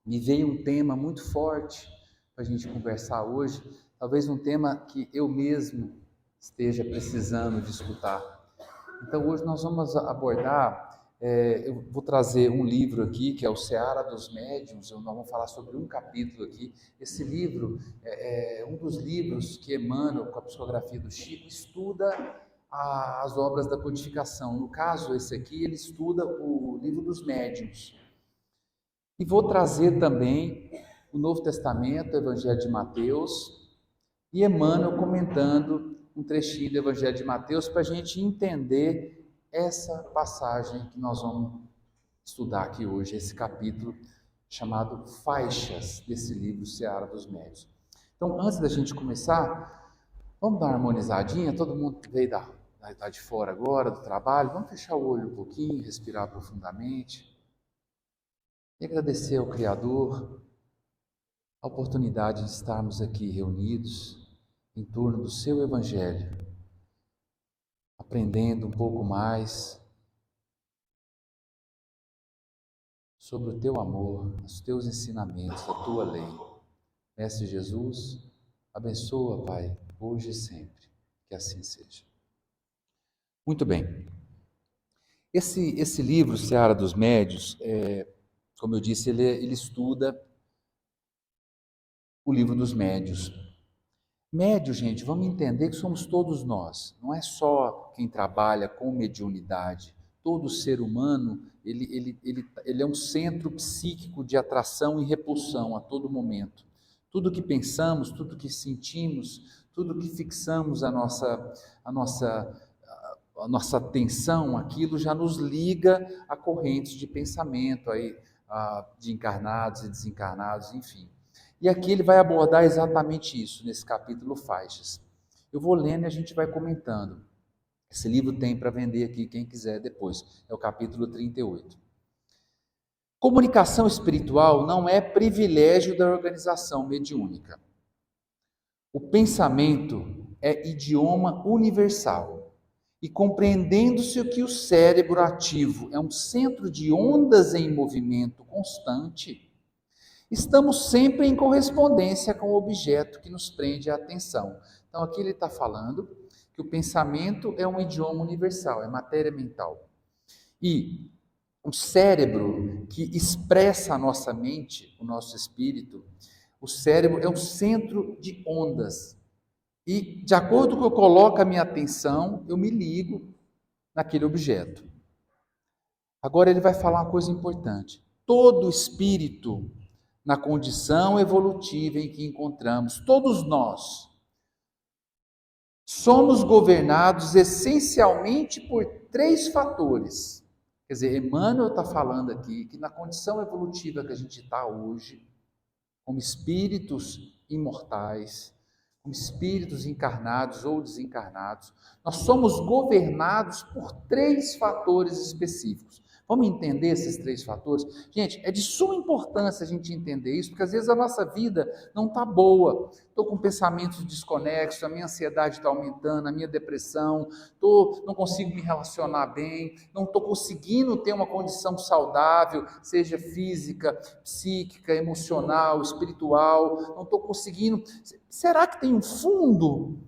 me veio um tema muito forte para a gente conversar hoje, talvez um tema que eu mesmo esteja precisando de escutar. Então hoje nós vamos abordar, eu vou trazer um livro aqui, que é o Seara dos Médiuns, nós vamos falar sobre um capítulo aqui. Esse livro é um dos livros que Emmanuel, com a psicografia do Chico, estuda as obras da codificação. No caso, esse aqui, ele estuda o livro dos médiuns. E vou trazer também o Novo Testamento, o Evangelho de Mateus, e Emmanuel comentando um trechinho do Evangelho de Mateus para a gente entender essa passagem que nós vamos estudar aqui hoje, esse capítulo chamado Faixas desse livro Seara dos Médiuns. Então, antes da gente começar, vamos dar uma harmonizadinha, todo mundo que veio da de fora agora, do trabalho, vamos fechar o olho um pouquinho, respirar profundamente e agradecer ao Criador a oportunidade de estarmos aqui reunidos em torno do seu Evangelho, aprendendo um pouco mais sobre o teu amor, os teus ensinamentos, a tua lei. Mestre Jesus, abençoa, Pai, hoje e sempre, que assim seja. Muito bem. Esse livro, Seara dos Médiuns, como eu disse, ele estuda o livro dos médiuns. Médio, gente, vamos entender que somos todos nós, não é só quem trabalha com mediunidade. Todo ser humano, ele é um centro psíquico de atração e repulsão a todo momento. Tudo que pensamos, tudo que sentimos, tudo que fixamos a nossa atenção, aquilo já nos liga a correntes de pensamento, de encarnados e desencarnados, enfim. E aqui ele vai abordar exatamente isso, nesse capítulo Faixas. Eu vou lendo e a gente vai comentando. Esse livro tem para vender aqui, quem quiser depois. É o capítulo 38. Comunicação espiritual não é privilégio da organização mediúnica. O pensamento é idioma universal. E compreendendo-se que o cérebro ativo é um centro de ondas em movimento constante, estamos sempre em correspondência com o objeto que nos prende a atenção. Então, aqui ele está falando que o pensamento é um idioma universal, é matéria mental. E o cérebro que expressa a nossa mente, o nosso espírito, o cérebro é um centro de ondas. E, de acordo com o que eu coloco a minha atenção, eu me ligo naquele objeto. Agora ele vai falar uma coisa importante. Todo espírito, na condição evolutiva em que encontramos, todos nós, somos governados essencialmente por 3 fatores. Quer dizer, Emmanuel está falando aqui que na condição evolutiva que a gente está hoje, como espíritos imortais, como espíritos encarnados ou desencarnados, nós somos governados por 3 fatores específicos. Vamos entender esses 3 fatores? Gente, é de suma importância a gente entender isso, porque às vezes a nossa vida não está boa. Estou com pensamentos desconexos, a minha ansiedade está aumentando, a minha depressão, não consigo me relacionar bem, não estou conseguindo ter uma condição saudável, seja física, psíquica, emocional, espiritual, não estou conseguindo. Será que tem um fundo?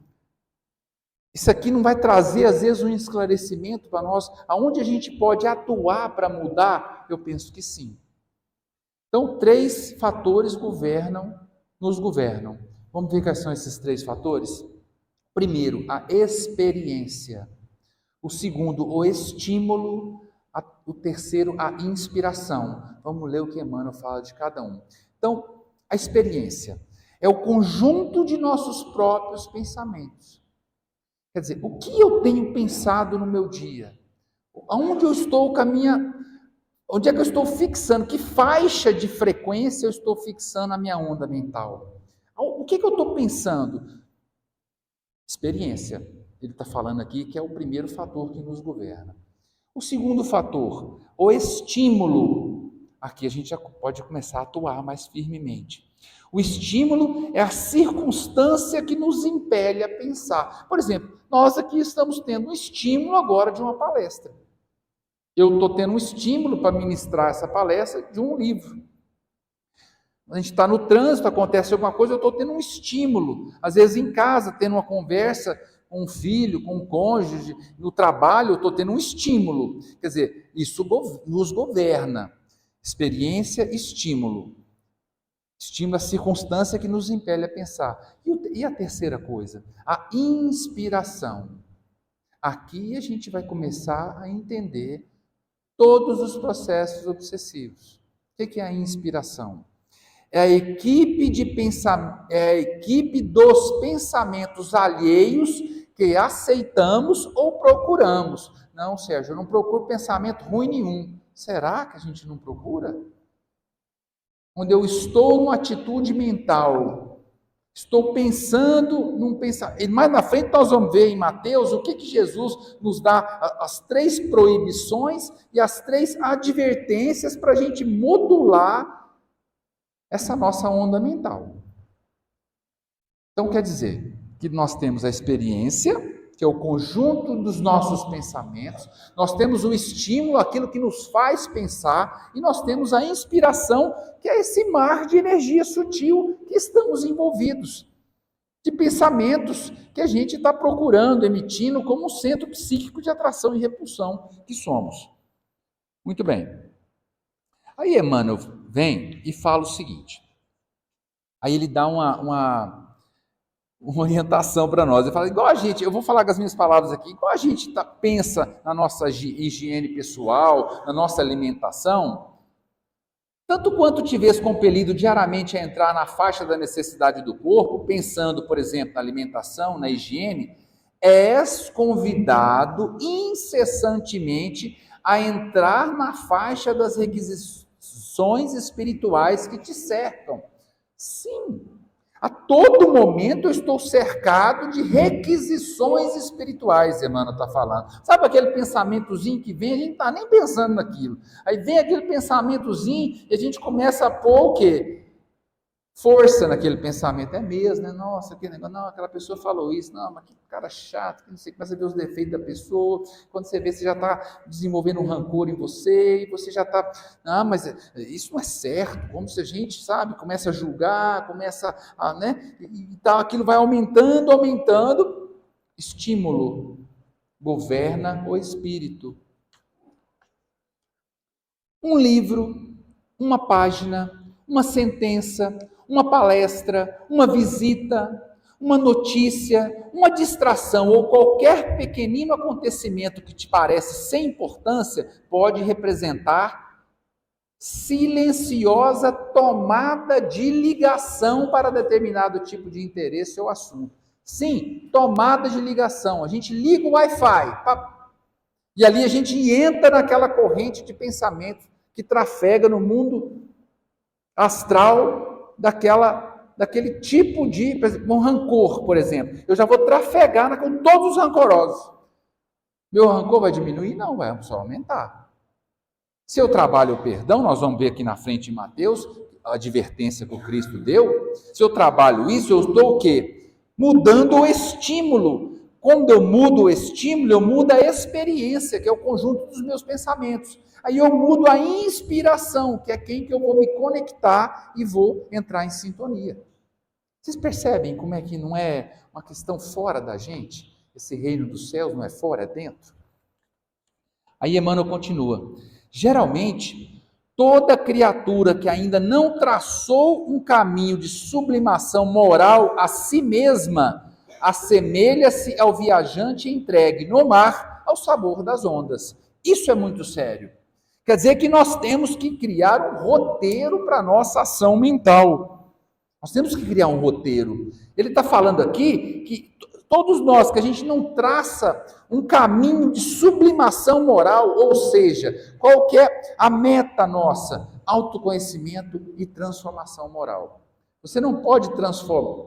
Isso aqui não vai trazer, às vezes, um esclarecimento para nós, aonde a gente pode atuar para mudar? Eu penso que sim. Então, 3 fatores nos governam. Vamos ver quais são esses 3 fatores? Primeiro, a experiência. O segundo, o estímulo. O terceiro, a inspiração. Vamos ler o que Emmanuel fala de cada um. Então, a experiência é o conjunto de nossos próprios pensamentos. Quer dizer, o que eu tenho pensado no meu dia? Aonde eu estou com a minha... Onde é que eu estou fixando? Que faixa de frequência eu estou fixando a minha onda mental? O que eu estou pensando? Experiência. Ele está falando aqui que é o primeiro fator que nos governa. O segundo fator, o estímulo. Aqui a gente já pode começar a atuar mais firmemente. O estímulo é a circunstância que nos impele a pensar. Por exemplo, nós aqui estamos tendo um estímulo agora de uma palestra. Eu estou tendo um estímulo para ministrar essa palestra de um livro. A gente está no trânsito, acontece alguma coisa, eu estou tendo um estímulo. Às vezes em casa, tendo uma conversa com um filho, com um cônjuge, no trabalho, eu estou tendo um estímulo. Quer dizer, isso nos governa. Experiência, estímulo. Estímulo a circunstância que nos impele a pensar. E a terceira coisa? A inspiração. Aqui a gente vai começar a entender todos os processos obsessivos. O que é a inspiração? É a equipe dos pensamentos alheios que aceitamos ou procuramos. Não, Sérgio, eu não procuro pensamento ruim nenhum. Será que a gente não procura? Quando eu estou numa atitude mental, estou pensando num pensamento. E mais na frente nós vamos ver em Mateus o que Jesus nos dá, as 3 proibições e as 3 advertências para a gente modular essa nossa onda mental. Então quer dizer que nós temos a experiência, que é o conjunto dos nossos pensamentos, nós temos o estímulo, aquilo que nos faz pensar, e nós temos a inspiração, que é esse mar de energia sutil que estamos envolvidos, de pensamentos que a gente está procurando, emitindo como um centro psíquico de atração e repulsão que somos. Muito bem. Aí Emmanuel vem e fala o seguinte, aí ele dá uma orientação para nós. Ele fala, igual a gente, eu vou falar com as minhas palavras aqui, igual a gente pensa na nossa higiene pessoal, na nossa alimentação, tanto quanto te vês compelido diariamente a entrar na faixa da necessidade do corpo, pensando, por exemplo, na alimentação, na higiene, és convidado incessantemente a entrar na faixa das requisições espirituais que te cercam. Sim, a todo momento eu estou cercado de requisições espirituais, Emmanuel está falando. Sabe aquele pensamentozinho que vem, a gente não está nem pensando naquilo. Aí vem aquele pensamentozinho e a gente começa a pôr o quê? Força naquele pensamento. É mesmo, né? Nossa, aquele negócio, não, aquela pessoa falou isso, não, mas que cara chato, que não sei, começa a ver os defeitos da pessoa, quando você vê, você já está desenvolvendo um rancor em você, e você já está, mas isso não é certo, como se a gente, sabe, começa a julgar, começa a, né, e tal, aquilo vai aumentando, estímulo, governa o espírito. Um livro, uma página, uma sentença, uma palestra, uma visita, uma notícia, uma distração ou qualquer pequenino acontecimento que te parece sem importância pode representar silenciosa tomada de ligação para determinado tipo de interesse ou assunto. Sim, tomada de ligação. A gente liga o Wi-Fi e ali a gente entra naquela corrente de pensamento que trafega no mundo astral daquele tipo de, por exemplo, um rancor, por exemplo. Eu já vou trafegar com todos os rancorosos. Meu rancor vai diminuir? Não, vai só aumentar. Se eu trabalho o perdão, nós vamos ver aqui na frente em Mateus, a advertência que o Cristo deu. Se eu trabalho isso, eu estou o quê? Mudando o estímulo. Quando eu mudo o estímulo, eu mudo a experiência, que é o conjunto dos meus pensamentos. Aí eu mudo a inspiração, que é quem que eu vou me conectar e vou entrar em sintonia. Vocês percebem como é que não é uma questão fora da gente? Esse reino dos céus não é fora, é dentro? Aí Emmanuel continua. Geralmente, toda criatura que ainda não traçou um caminho de sublimação moral a si mesma, assemelha-se ao viajante entregue no mar ao sabor das ondas. Isso é muito sério. Quer dizer que nós temos que criar um roteiro para a nossa ação mental. Nós temos que criar um roteiro. Ele está falando aqui que todos nós, que a gente não traça um caminho de sublimação moral, ou seja, qual que é a meta nossa? Autoconhecimento e transformação moral. Você não pode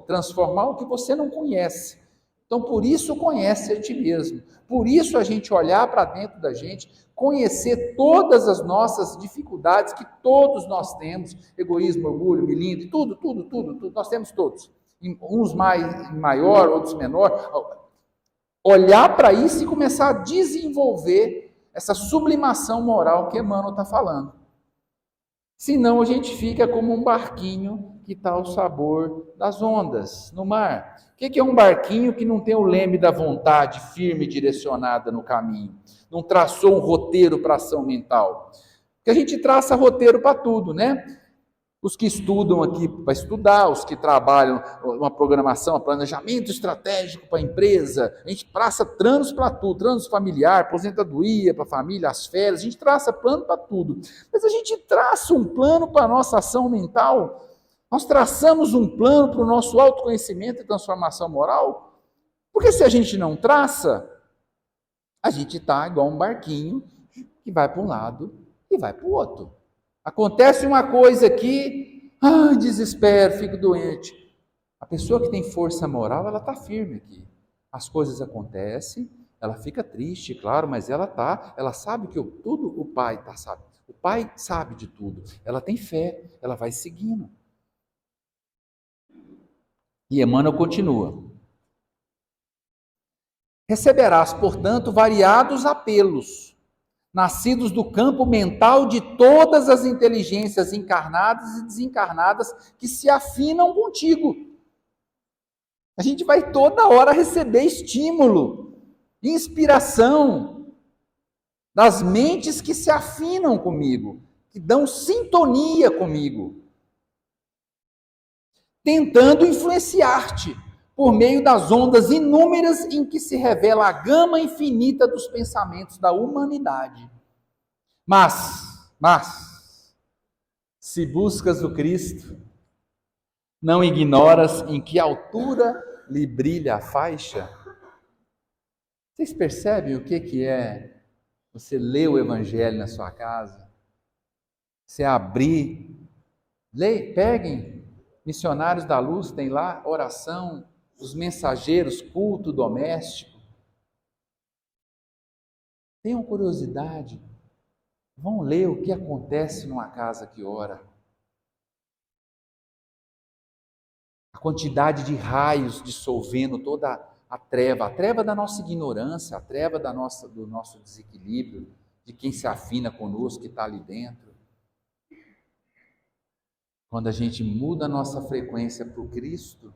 transformar o que você não conhece. Então, por isso, conhece a ti mesmo. Por isso, a gente olhar para dentro da gente, conhecer todas as nossas dificuldades que todos nós temos, egoísmo, orgulho, milindre, tudo, nós temos todos. Uns maior, outros menor. Olhar para isso e começar a desenvolver essa sublimação moral que Emmanuel está falando. Senão a gente fica como um barquinho que está ao sabor das ondas no mar. O que é um barquinho que não tem o leme da vontade firme e direcionada no caminho? Não traçou um roteiro para ação mental? Porque a gente traça roteiro para tudo, né? Os que estudam aqui para estudar, os que trabalham uma programação, um planejamento estratégico para a empresa, a gente traça planos para tudo, planos familiar, aposentadoria para a família, as férias, a gente traça plano para tudo. Mas a gente traça um plano para a nossa ação mental? Nós traçamos um plano para o nosso autoconhecimento e transformação moral? Porque se a gente não traça, a gente está igual um barquinho que vai para um lado e vai para o outro. Acontece uma coisa aqui, desespero, fico doente. A pessoa que tem força moral, ela está firme aqui. As coisas acontecem, ela fica triste, claro, mas ela sabe que tudo o pai sabe. O pai sabe de tudo. Ela tem fé, ela vai seguindo. E Emmanuel continua. Receberás, portanto, variados apelos, nascidos do campo mental de todas as inteligências encarnadas e desencarnadas que se afinam contigo. A gente vai toda hora receber estímulo, inspiração das mentes que se afinam comigo, que dão sintonia comigo, tentando influenciar-te por meio das ondas inúmeras em que se revela a gama infinita dos pensamentos da humanidade. Mas, se buscas o Cristo, não ignoras em que altura lhe brilha a faixa? Vocês percebem o que é você ler o Evangelho na sua casa? Você abrir, peguem, Missionários da Luz, tem lá oração, os mensageiros, culto doméstico. Tenham curiosidade, vão ler o que acontece numa casa que ora. A quantidade de raios dissolvendo toda a treva da nossa ignorância, a treva do nosso desequilíbrio, de quem se afina conosco, que está ali dentro. Quando a gente muda a nossa frequência para o Cristo,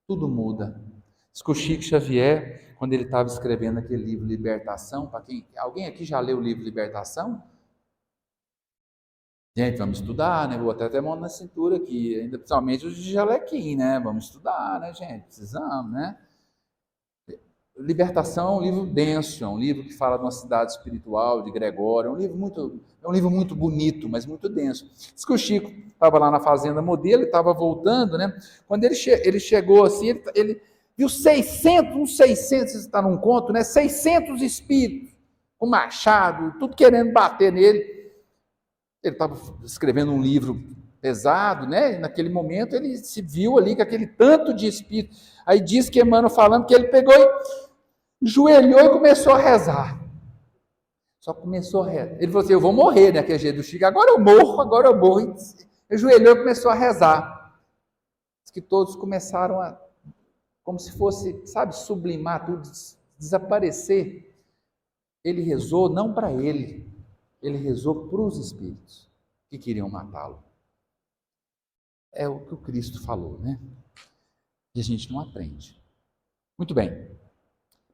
tudo muda. Diz que o Chico Xavier, quando ele estava escrevendo aquele livro Libertação, alguém aqui já leu o livro Libertação? Gente, vamos estudar, né? Vou até mão na cintura aqui, ainda principalmente os de jalequim, né? Vamos estudar, né, gente? Precisamos, né? Libertação é um livro denso, é um livro que fala de uma cidade espiritual, de Gregório, é um livro muito bonito, mas muito denso. Diz que o Chico estava lá na Fazenda Modelo, estava voltando, né? Quando ele chegou assim, ele viu 600, está num conto, né? 600 espíritos, com machado, tudo querendo bater nele. Ele estava escrevendo um livro pesado, né? E naquele momento ele se viu ali com aquele tanto de espírito. Aí diz que Emmanuel falando que ele pegou e joelhou e começou a rezar. Só começou a rezar. Ele falou assim: eu vou morrer, né? Que é jeito do Chico. Agora eu morro. Ele ajoelhou e começou a rezar. Diz que todos começaram a, como se fosse, sabe, sublimar tudo, desaparecer. Ele rezou não para ele. Ele rezou para os espíritos que queriam matá-lo. É o que o Cristo falou, né? E a gente não aprende. Muito bem.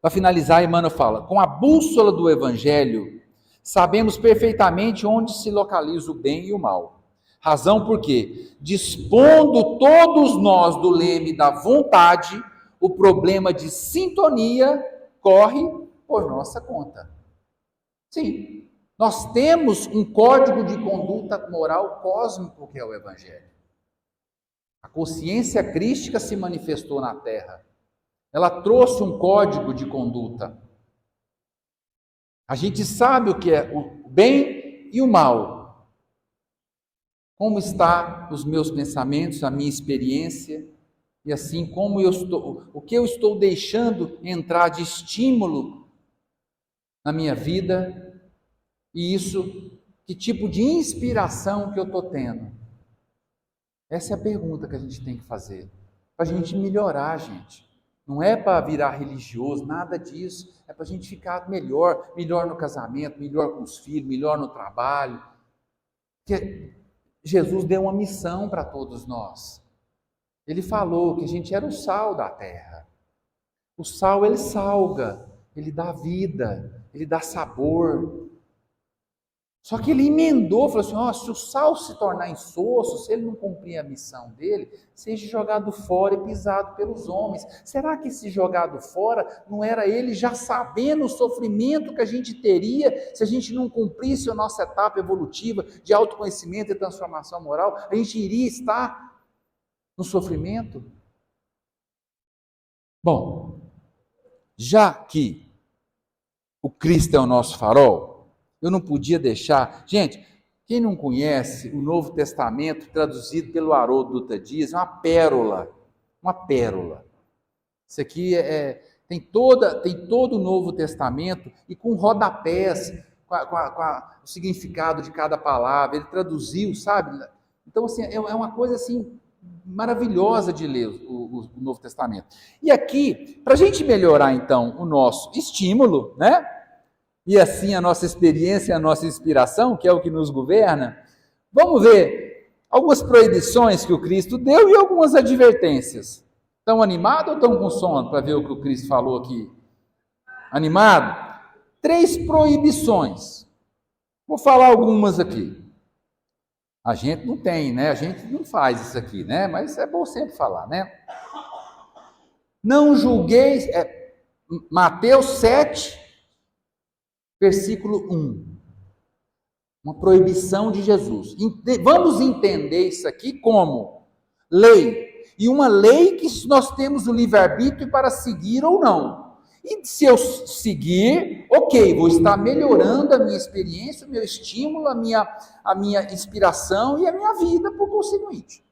Para finalizar, Emmanuel fala: com a bússola do Evangelho, sabemos perfeitamente onde se localiza o bem e o mal. Razão porque, dispondo todos nós do leme da vontade, o problema de sintonia corre por nossa conta. Sim. Nós temos um código de conduta moral cósmico que é o Evangelho. A consciência crística se manifestou na Terra. Ela trouxe um código de conduta. A gente sabe o que é o bem e o mal. Como está os meus pensamentos, a minha experiência, e assim como o que eu estou deixando entrar de estímulo na minha vida. E isso, que tipo de inspiração que eu estou tendo? Essa é a pergunta que a gente tem que fazer. Para a gente melhorar, gente. Não é para virar religioso, nada disso. É para a gente ficar melhor no casamento, melhor com os filhos, melhor no trabalho. Porque Jesus deu uma missão para todos nós. Ele falou que a gente era o sal da terra. O sal, ele salga, ele dá vida, ele dá sabor. Só que ele emendou, falou assim, se o sal se tornar insosso, se ele não cumprir a missão dele, seja jogado fora e pisado pelos homens. Será que esse jogado fora não era ele já sabendo o sofrimento que a gente teria se a gente não cumprisse a nossa etapa evolutiva de autoconhecimento e transformação moral? A gente iria estar no sofrimento? Bom, já que o Cristo é o nosso farol, eu não podia deixar. Gente, quem não conhece o Novo Testamento, traduzido pelo Haroldo Dutra Dias, é uma pérola. Uma pérola. Isso aqui tem todo o Novo Testamento e com rodapés, com o significado de cada palavra. Ele traduziu, sabe? Então, assim, é uma coisa assim maravilhosa de ler o Novo Testamento. E aqui, para a gente melhorar, então, o nosso estímulo, né? E assim a nossa experiência, a nossa inspiração, que é o que nos governa, vamos ver algumas proibições que o Cristo deu e algumas advertências. Estão animados ou estão com sono para ver o que o Cristo falou aqui? Animado? 3 proibições. Vou falar algumas aqui. A gente não tem, né? A gente não faz isso aqui, né? Mas é bom sempre falar, né? Não julgueis, Mateus 7, versículo 1. Uma proibição de Jesus. Vamos entender isso aqui como lei. E uma lei que nós temos o livre-arbítrio para seguir ou não. E se eu seguir, ok, vou estar melhorando a minha experiência, o meu estímulo, a minha inspiração e a minha vida por conseguinte.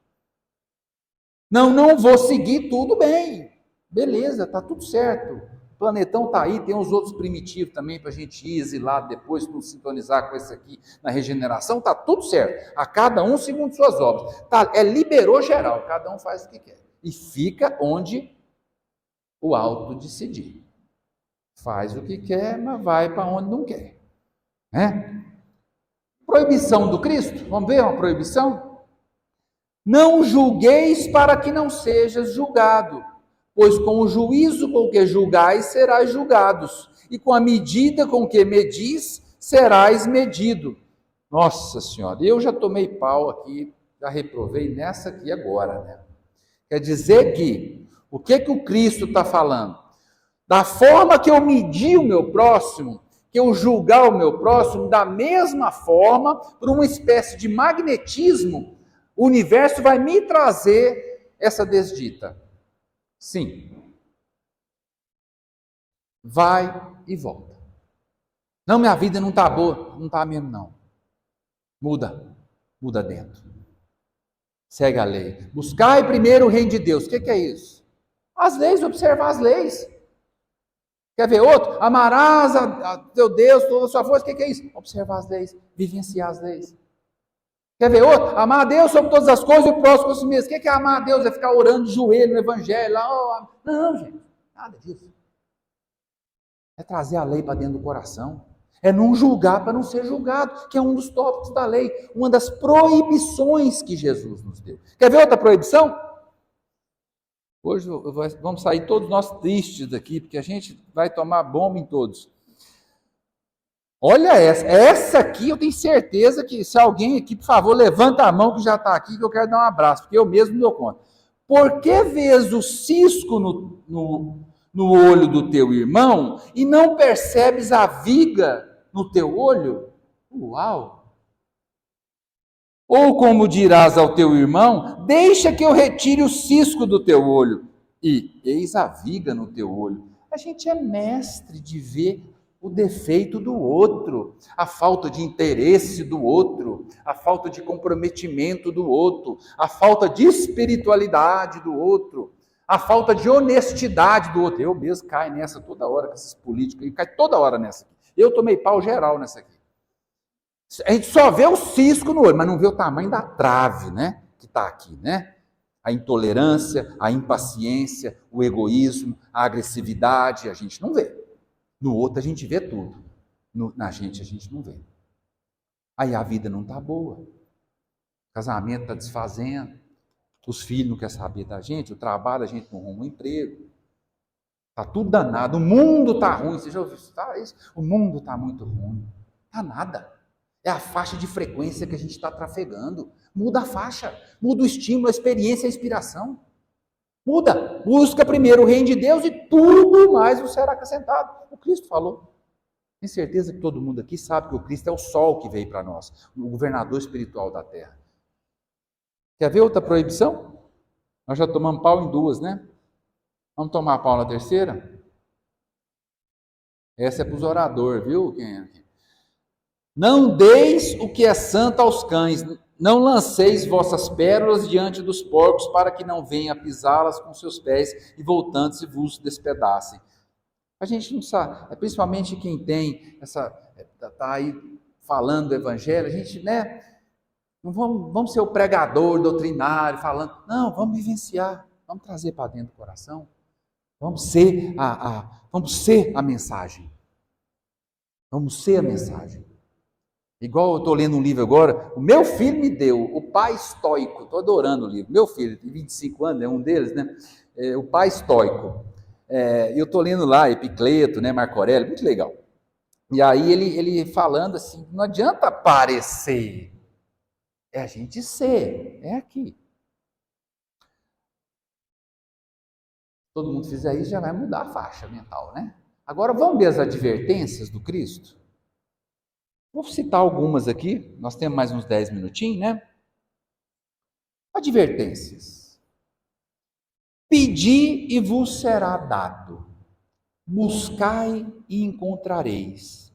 Não vou seguir, tudo bem. Beleza, tá tudo certo. O planetão está aí, tem os outros primitivos também para a gente ir exilar depois, não sintonizar com esse aqui na regeneração, está tudo certo. A cada um segundo suas obras. Liberou geral, cada um faz o que quer. E fica onde o alto decidir. Faz o que quer, mas vai para onde não quer. Né? Proibição do Cristo, vamos ver uma proibição? Não julgueis para que não sejas julgado. Pois com o juízo com que julgais, serás julgados, e com a medida com que medis, serás medido. Nossa Senhora, eu já tomei pau aqui, já reprovei nessa aqui agora, né? Quer dizer que, o que o Cristo está falando? Da forma que eu medir o meu próximo, que eu julgar o meu próximo, da mesma forma, por uma espécie de magnetismo, o universo vai me trazer essa desdita. Sim. Vai e volta. Não, minha vida não está boa. Não está mesmo, não. Muda dentro. Segue a lei. Buscai primeiro o reino de Deus. O que é isso? As leis, observar as leis. Quer ver outro? Amarás a teu Deus, toda a sua força. O que é isso? Observar as leis. Vivenciar as leis. Quer ver outro? Amar a Deus sobre todas as coisas e o próximo como si mesmo. O que é amar a Deus? É ficar orando de joelho no evangelho. Lá, não, gente. Nada disso. É trazer a lei para dentro do coração. É não julgar para não ser julgado, que é um dos tópicos da lei. Uma das proibições que Jesus nos deu. Quer ver outra proibição? Hoje vamos sair todos nós tristes daqui, porque a gente vai tomar bomba em todos. Olha essa aqui eu tenho certeza que se alguém aqui, por favor, levanta a mão que já está aqui, que eu quero dar um abraço, porque eu mesmo não dou conta. Por que vês o cisco no olho do teu irmão e não percebes a viga no teu olho? Uau! Ou como dirás ao teu irmão, deixa que eu retire o cisco do teu olho e eis a viga no teu olho. A gente é mestre de ver o defeito do outro, a falta de interesse do outro, a falta de comprometimento do outro, a falta de espiritualidade do outro, a falta de honestidade do outro. Eu mesmo caio nessa toda hora com esses políticos, eu caio toda hora nessa aqui. Eu tomei pau geral nessa aqui. A gente só vê o cisco no olho, mas não vê o tamanho da trave, né? Que está aqui, né? A intolerância, a impaciência, o egoísmo, a agressividade, a gente não vê. No outro a gente vê tudo. Na gente a gente não vê. Aí a vida não está boa. casamento está desfazendo, os filhos não querem saber da gente, o trabalho a gente não arruma um emprego. Está tudo danado, o mundo está ruim. Você já ouviu isso? O mundo está muito ruim. Está nada. É a faixa de frequência que a gente está trafegando. Muda a faixa, muda o estímulo, a experiência, a inspiração. Muda. Busca primeiro o reino de Deus e tudo mais vos será acrescentado. O Cristo falou. Tenho certeza que todo mundo aqui sabe que o Cristo é o sol que veio para nós, o governador espiritual da terra. Quer ver outra proibição? Nós já tomamos pau em duas, né? Vamos tomar pau na terceira? Essa é para os oradores, viu? Não deis o que é santo aos cães, não lanceis vossas pérolas diante dos porcos, para que não venham a pisá-las com seus pés e voltando-se vos despedacem. A gente não sabe, principalmente quem tem está aí falando do evangelho, a gente, né? Não vamos ser o pregador doutrinário falando, não, vamos vivenciar, vamos trazer para dentro do coração, vamos ser a mensagem. Vamos ser a mensagem. Igual eu estou lendo um livro agora, o meu filho me deu, O Pai Estoico, estou adorando o livro, meu filho, tem 25 anos, é um deles, né? O Pai Estoico. Eu estou lendo lá, Epicleto, né, Marco Aurélio, muito legal. E aí ele falando assim, não adianta parecer, é a gente ser, é aqui. Todo mundo fizer isso, já vai mudar a faixa mental, né? Agora vamos ver as advertências do Cristo? Vou citar algumas aqui, nós temos mais uns 10 minutinhos, né? Advertências. Pedi e vos será dado, buscai e encontrareis,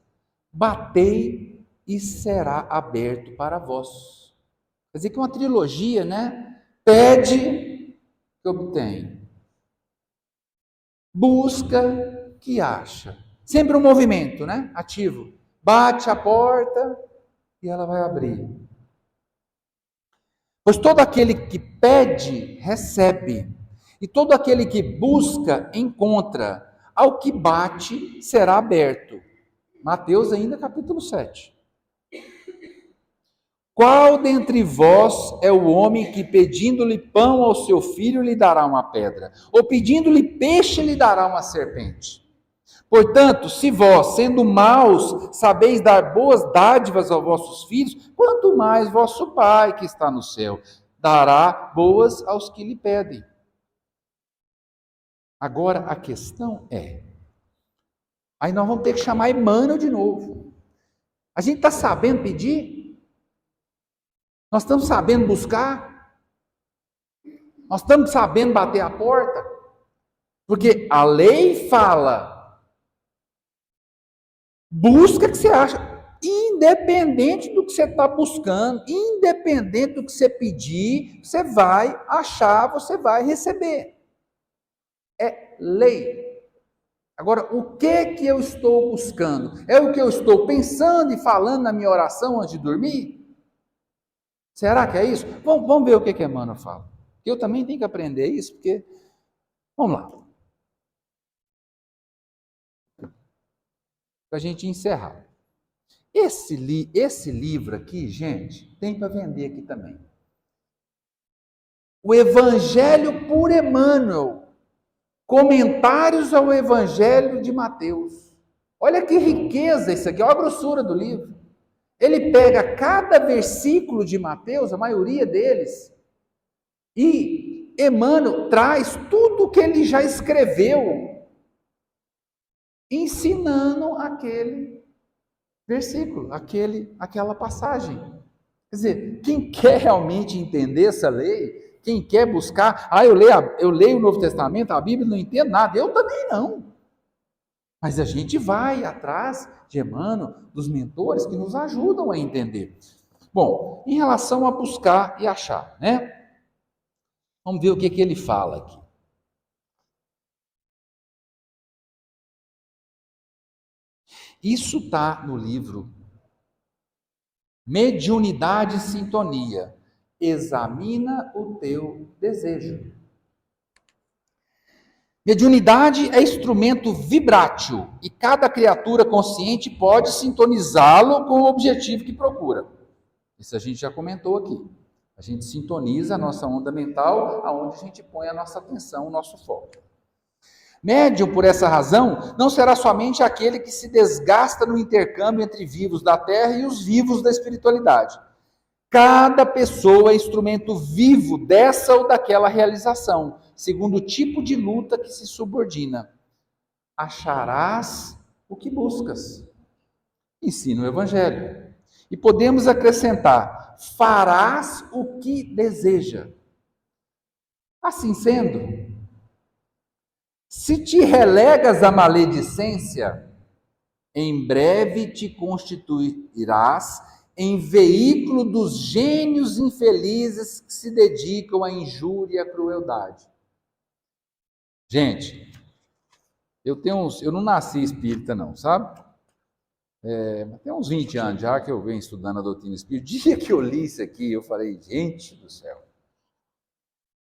batei e será aberto para vós. Quer dizer que é uma trilogia, né? Pede que obtém, busca que acha. Sempre um movimento, né? Ativo. Bate a porta e ela vai abrir. Pois todo aquele que pede, recebe. E todo aquele que busca, encontra. Ao que bate, será aberto. Mateus ainda, capítulo 7. Qual dentre vós é o homem que, pedindo-lhe pão ao seu filho, lhe dará uma pedra? Ou pedindo-lhe peixe, lhe dará uma serpente? Portanto, se vós, sendo maus, sabeis dar boas dádivas aos vossos filhos, quanto mais vosso Pai, que está no céu, dará boas aos que lhe pedem. Agora, a questão é, aí nós vamos ter que chamar Emmanuel de novo. A gente está sabendo pedir? Nós estamos sabendo buscar? Nós estamos sabendo bater a porta? Porque a lei fala, busca que você acha, independente do que você está buscando, independente do que você pedir, você vai achar, você vai receber. É lei. Agora, o que eu estou buscando? É o que eu estou pensando e falando na minha oração antes de dormir? Será que é isso? Vamos ver o que Emmanuel fala. Eu também tenho que aprender isso, porque... Vamos lá. Para a gente encerrar. Esse livro aqui, gente, tem para vender aqui também. O Evangelho por Emmanuel. Comentários ao Evangelho de Mateus. Olha que riqueza isso aqui, olha a grossura do livro. Ele pega cada versículo de Mateus, a maioria deles, e Emmanuel traz tudo o que ele já escreveu, ensinando aquele versículo, aquela passagem. Quer dizer, quem quer realmente entender essa lei, quem quer buscar, eu leio o Novo Testamento, a Bíblia, não entendo nada, eu também não. Mas a gente vai atrás de Emmanuel, dos mentores que nos ajudam a entender. Bom, em relação a buscar e achar, né? Vamos ver o que ele fala aqui. Isso está no livro Mediunidade e Sintonia. Examina o teu desejo. Mediunidade é instrumento vibrátil e cada criatura consciente pode sintonizá-lo com o objetivo que procura. Isso a gente já comentou aqui. A gente sintoniza a nossa onda mental, aonde a gente põe a nossa atenção, o nosso foco. Médium, por essa razão, não será somente aquele que se desgasta no intercâmbio entre vivos da terra e os vivos da espiritualidade. Cada pessoa é instrumento vivo dessa ou daquela realização, segundo o tipo de luta que se subordina. Acharás o que buscas. Ensina o Evangelho. E podemos acrescentar, farás o que deseja. Assim sendo, se te relegas à maledicência, em breve te constituirás em veículo dos gênios infelizes que se dedicam à injúria e à crueldade. Gente, eu não nasci espírita não, sabe? Tem uns 20 anos já que eu venho estudando a doutrina espírita. O dia que eu li isso aqui, eu falei, gente do céu.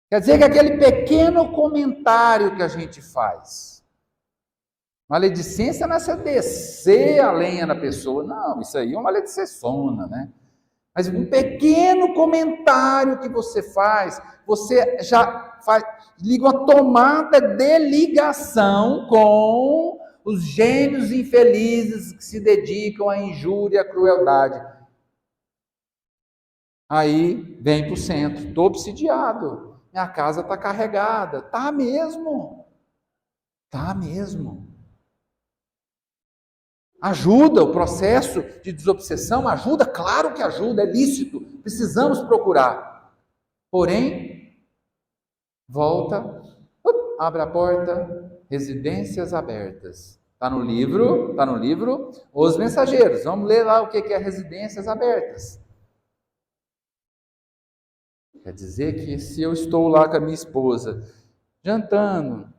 Quer dizer que aquele pequeno comentário que a gente faz, maledicência não é você descer a lenha na pessoa, não, isso aí é uma maledicência, né? Mas um pequeno comentário que você faz, você já liga uma tomada de ligação com os gênios infelizes que se dedicam à injúria e à crueldade. Aí vem para o centro, estou obsidiado, minha casa está carregada. Está mesmo. Está mesmo. Ajuda o processo de desobsessão? Ajuda? Claro que ajuda, é lícito. Precisamos procurar. Porém, volta, abre a porta, residências abertas. Está no livro Os Mensageiros. Vamos ler lá o que é residências abertas. Quer dizer que se eu estou lá com a minha esposa, jantando,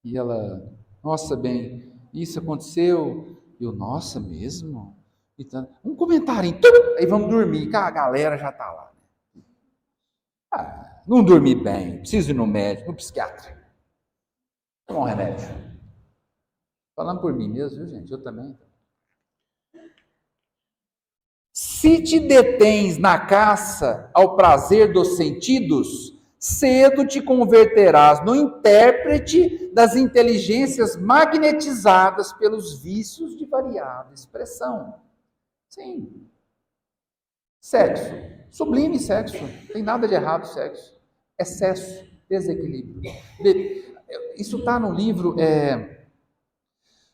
e ela, nossa, bem, isso aconteceu, eu, nossa, mesmo? Então, um comentário, aí vamos dormir, que a galera já está lá. Não dormi bem, preciso ir no médico, no psiquiatra. Tomar um remédio. Falando por mim mesmo, viu, gente? Eu também. Se te detens na caça ao prazer dos sentidos, cedo te converterás no intérprete das inteligências magnetizadas pelos vícios de variada expressão. Sim. Sexo. Sublime sexo. Não tem nada de errado sexo. Excesso, desequilíbrio. Isso está no livro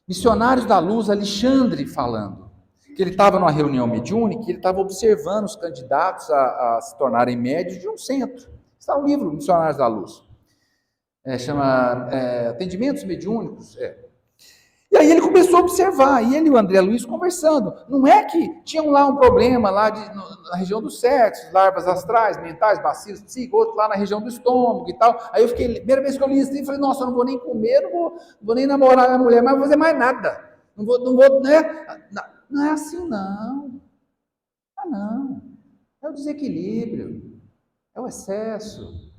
Missionários da Luz, Alexandre falando. Que ele estava numa reunião mediúnica, que ele estava observando os candidatos a se tornarem médios de um centro. Está no livro Missionários da Luz. Chama Atendimentos Mediúnicos. E aí ele começou a observar, e ele e o André Luiz conversando. Não é que tinham lá um problema lá na região do sexo, larvas astrais, mentais, bacilos, psíquicos, outro lá na região do estômago e tal. Aí eu fiquei, primeira vez que eu li isso, eu falei, nossa, eu não vou nem comer, não vou nem namorar minha mulher, mas não vou fazer mais nada. Não vou, né? Não é assim, não. Não. É o desequilíbrio. É o excesso.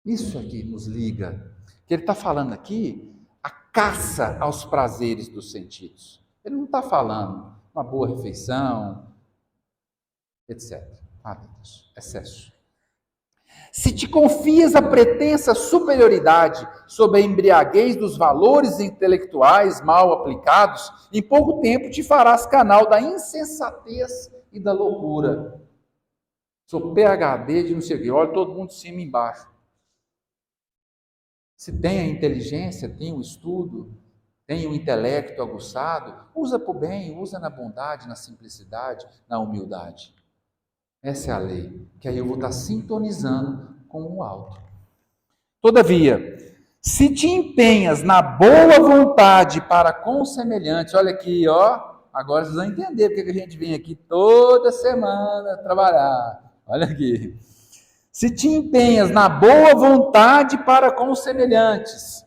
Isso aqui nos liga. Que ele está falando aqui, a caça aos prazeres dos sentidos. Ele não está falando uma boa refeição, etc. Excesso. Se te confias a pretensa superioridade sob a embriaguez dos valores intelectuais mal aplicados, em pouco tempo te farás canal da insensatez e da loucura. Sou PhD de não sei o quê, olha todo mundo de cima e embaixo. Se tem a inteligência, tem o estudo, tem o intelecto aguçado, usa para o bem, usa na bondade, na simplicidade, na humildade. Essa é a lei, que aí eu vou estar sintonizando com o alto. Todavia, se te empenhas na boa vontade para com os semelhantes, olha aqui, agora vocês vão entender porque que a gente vem aqui toda semana trabalhar. Olha aqui. Se te empenhas na boa vontade para com os semelhantes,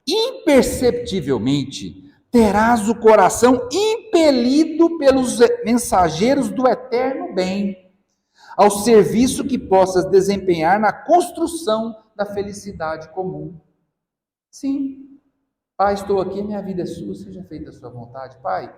imperceptivelmente terás o coração impelido pelos mensageiros do eterno bem, ao serviço que possas desempenhar na construção da felicidade comum. Sim, Pai, estou aqui, minha vida é sua, seja feita a sua vontade. Pai,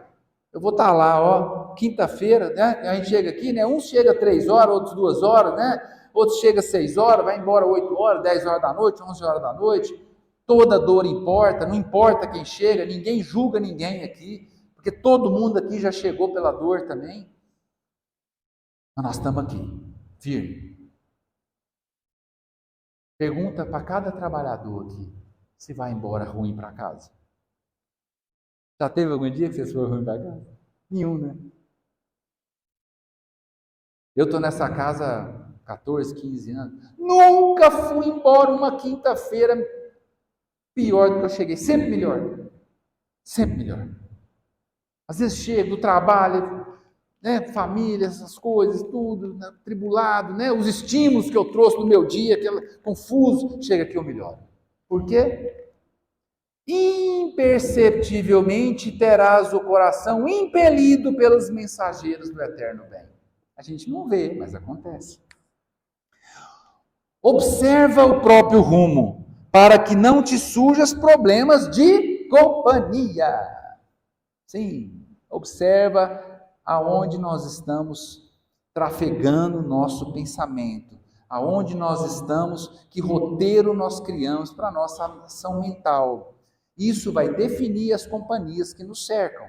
Eu vou estar lá, ó, quinta-feira, né? A gente chega aqui, né? Uns chega 3 horas, outros 2 horas, né? Outros chega 6 horas, vai embora 8 horas, 10 horas da noite, 11 horas da noite. Toda dor importa, não importa quem chega, ninguém julga ninguém aqui, porque todo mundo aqui já chegou pela dor também. Mas nós estamos aqui, firme. Pergunta para cada trabalhador aqui se vai embora ruim para casa. Já teve algum dia que vocês foram ruim para casa? Nenhum, né? Eu estou nessa casa há 14, 15 anos. Nunca fui embora uma quinta-feira pior do que eu cheguei. Sempre melhor. Sempre melhor. Às vezes chego do trabalho, né, família, essas coisas, tudo, né, tribulado, né, os estímulos que eu trouxe no meu dia, confuso, chega aqui eu melhoro. Por quê? Imperceptivelmente terás o coração impelido pelos mensageiros do eterno bem. A gente não vê, mas acontece. Observa o próprio rumo, para que não te surjas problemas de companhia. Sim, observa aonde nós estamos trafegando o nosso pensamento, aonde nós estamos, que roteiro nós criamos para a nossa ação mental. Isso vai definir as companhias que nos cercam.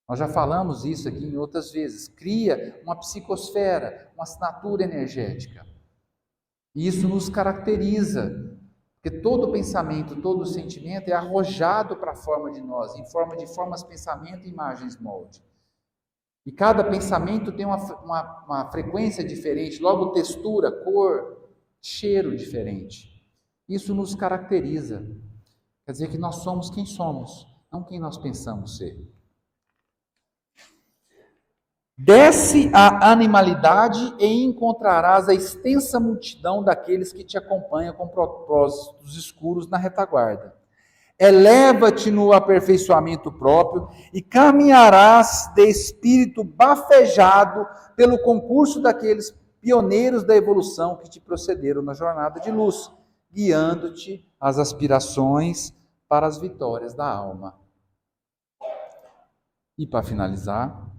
Nós já falamos isso aqui em outras vezes. Cria uma psicosfera, uma assinatura energética. E isso nos caracteriza, porque todo pensamento, todo sentimento é arrojado para a forma de nós, em forma de formas, pensamento e imagens molde. E cada pensamento tem uma frequência diferente, logo textura, cor, cheiro diferente. Isso nos caracteriza. Quer dizer que nós somos quem somos, não quem nós pensamos ser. Desce a animalidade e encontrarás a extensa multidão daqueles que te acompanham com propósitos escuros na retaguarda. Eleva-te no aperfeiçoamento próprio e caminharás de espírito bafejado pelo concurso daqueles pioneiros da evolução que te procederam na jornada de luz, guiando-te às aspirações para as vitórias da alma. E para finalizar,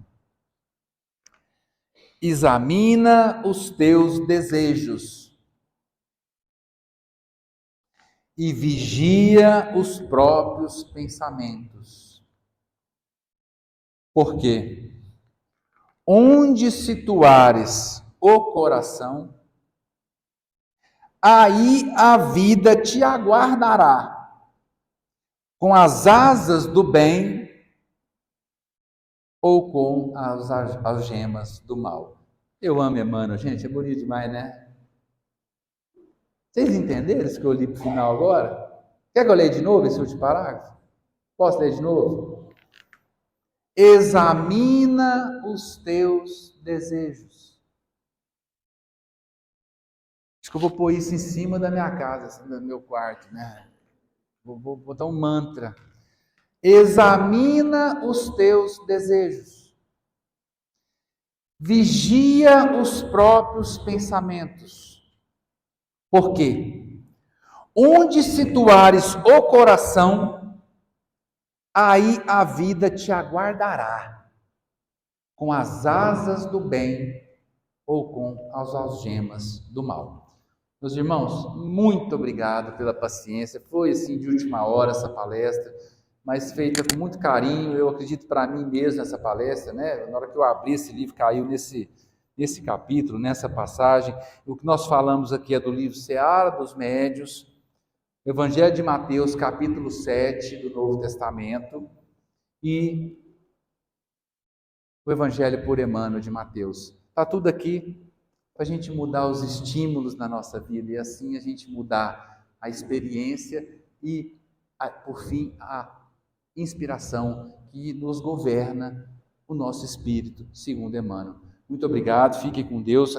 examina os teus desejos e vigia os próprios pensamentos. Por quê? Onde situares o coração, aí a vida te aguardará, com as asas do bem ou com as algemas do mal. Eu amo Emmanuel, gente, é bonito demais, né? Vocês entenderam isso que eu li para o final agora? Quer que eu leia de novo esse último parágrafo? Posso ler de novo? Examina os teus desejos. Acho que eu vou pôr isso em cima da minha casa, assim, do meu quarto, né? Vou botar um mantra. Examina os teus desejos. Vigia os próprios pensamentos. Por quê? Onde situares o coração, aí a vida te aguardará, com as asas do bem ou com as algemas do mal. Meus irmãos, muito obrigado pela paciência. Foi assim de última hora essa palestra, mas feita com muito carinho. Eu acredito para mim mesmo essa palestra, né? Na hora que eu abri esse livro, caiu nesse capítulo, nessa passagem. O que nós falamos aqui é do livro Seara dos Médiuns, Evangelho de Mateus, capítulo 7 do Novo Testamento, e o Evangelho por Emmanuel de Mateus. Está tudo aqui para a gente mudar os estímulos na nossa vida e assim a gente mudar a experiência e, por fim, a inspiração que nos governa o nosso espírito, segundo Emmanuel. Muito obrigado, fiquem com Deus.